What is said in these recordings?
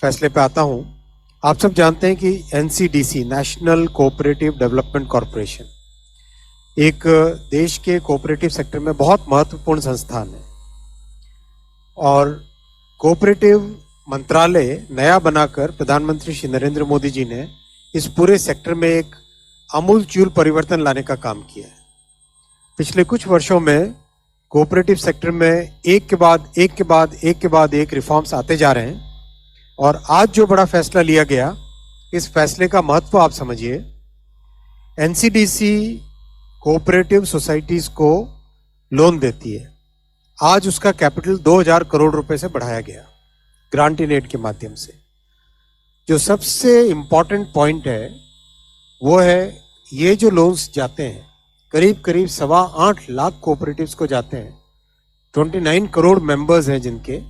फैसले पे आता हूं। आप सब जानते हैं कि NCDC, national cooperative development corporation, एक देश के कोऑपरेटिव सेक्टर में बहुत महत्वपूर्ण संस्थान है और कोऑपरेटिव मंत्रालय नया बनाकर प्रधानमंत्री श्री नरेंद्र मोदी जी ने इस पूरे सेक्टर में एक आमूलचूल परिवर्तन लाने का काम किया है। पिछले कुछ वर्षों में कोऑपरेटिव सेक्टर में एक के बाद एक रिफॉर्म्स आते जा रहे हैं और आज जो बड़ा फैसला लिया गया, इस फैसले का महत्व आप समझिए। एनसीडीसी कोऑपरेटिव सोसाइटीज को लोन देती है। आज उसका कैपिटल 2000 करोड़ रुपए से बढ़ाया गया ग्रांट इन एड के माध्यम से। जो सबसे इंपॉर्टेंट पॉइंट है वो है, ये जो लोन्स जाते हैं करीब 8.25 लाख कोऑपरेटिव्स को जाते हैं। 29 करोड़ मेंबर्स हैं जिनके,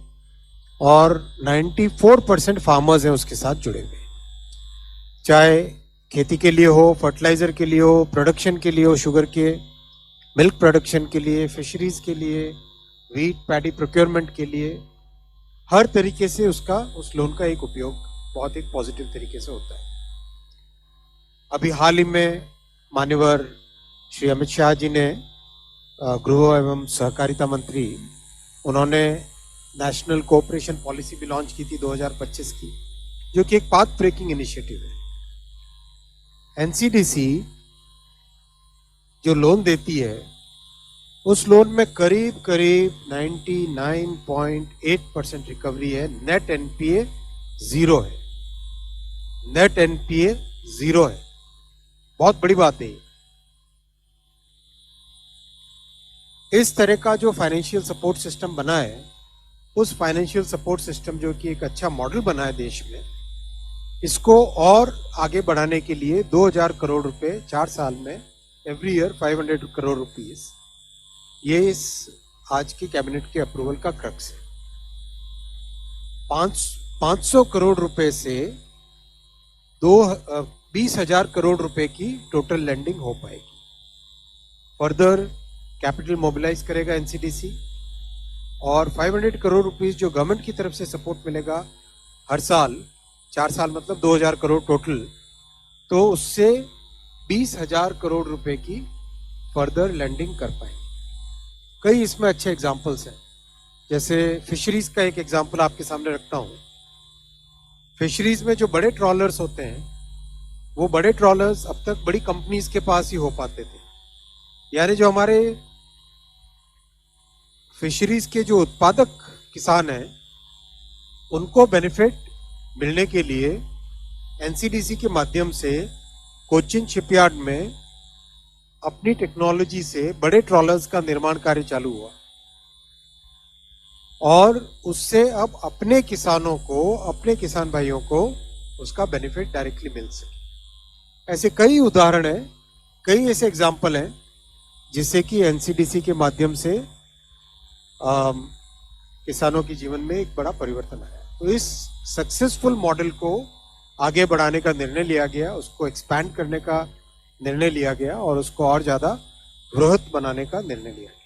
और 94% फार्मर्स हैं उसके साथ जुड़े हुए, चाहे खेती के लिए हो, फर्टिलाइजर के लिए हो, प्रोडक्शन के लिए हो, शुगर के, मिल्क प्रोडक्शन के लिए, फिशरीज के लिए, व्हीट पैडी प्रोक्योरमेंट के लिए। हर तरीके से उस लोन का एक उपयोग बहुत एक पॉजिटिव तरीके से होता है। अभी हाल ही में माननीय श्री अमित शाह जी ने, गृह एवं सहकारिता मंत्री, उन्होंने नेशनल कोऑपरेशन पॉलिसी भी लॉन्च की थी 2025 की, जो कि एक पाथ ब्रेकिंग इनिशिएटिव है। एनसीडीसी जो लोन देती है, उस लोन में करीब 99.8% रिकवरी है। नेट एनपीए जीरो है। नेट एनपीए जीरो है। बहुत बड़ी बात है। इस तरह का जो फाइनेंशियल सपोर्ट सिस्टम बना है, उस फाइनेंशियल सपोर्ट सिस्टम जो कि एक अच्छा मॉडल बना है देश में, इसको और आगे बढ़ाने के लिए 2000 करोड़ रुपए 4 साल में, एवरी ईयर 500 करोड़ रुपीस, ये इस आज की कैबिनेट के अप्रूवल का क्रक्स है। 500 करोड़ रुपए से 20,000 करोड़ रुपए की टोटल लैंडिंग हो पाएगी। फर्दर कैपिटल मोबिलाइज करेगा एनसीडीसी, और 500 करोड़ रुपीस जो गवर्नमेंट की तरफ से सपोर्ट मिलेगा हर साल, 4 साल मतलब 2000 करोड़ टोटल, तो उससे 20,000 करोड़ रुपए की फर्दर लैंडिंग कर पाएंगे। कई इसमें अच्छे एग्जाम्पल्स हैं, जैसे फिशरीज का एक एग्जाम्पल आपके सामने रखता हूं। फिशरीज में जो बड़े ट्रॉलर्स होते हैं, वो बड़े ट्रॉलर्स अब तक बड़ी कंपनीज के पास ही हो पाते थे। यानी जो हमारे फिशरीज के जो उत्पादक किसान हैं, उनको बेनिफिट मिलने के लिए एनसीडीसी के माध्यम से कोचिन शिपयार्ड में अपनी टेक्नोलॉजी से बड़े ट्रॉलर्स का निर्माण कार्य चालू हुआ, और उससे अब अपने किसानों को, अपने किसान भाइयों को उसका बेनिफिट डायरेक्टली मिल सके। ऐसे कई उदाहरण हैं, कई ऐसे एग्जाम्पल हैं जिससे कि एनसीडीसी के माध्यम से किसानों के जीवन में एक बड़ा परिवर्तन आया। तो इस सक्सेसफुल मॉडल को आगे बढ़ाने का निर्णय लिया गया, उसको एक्सपैंड करने का निर्णय लिया गया, और उसको और ज्यादा बृहत बनाने का निर्णय लिया गया।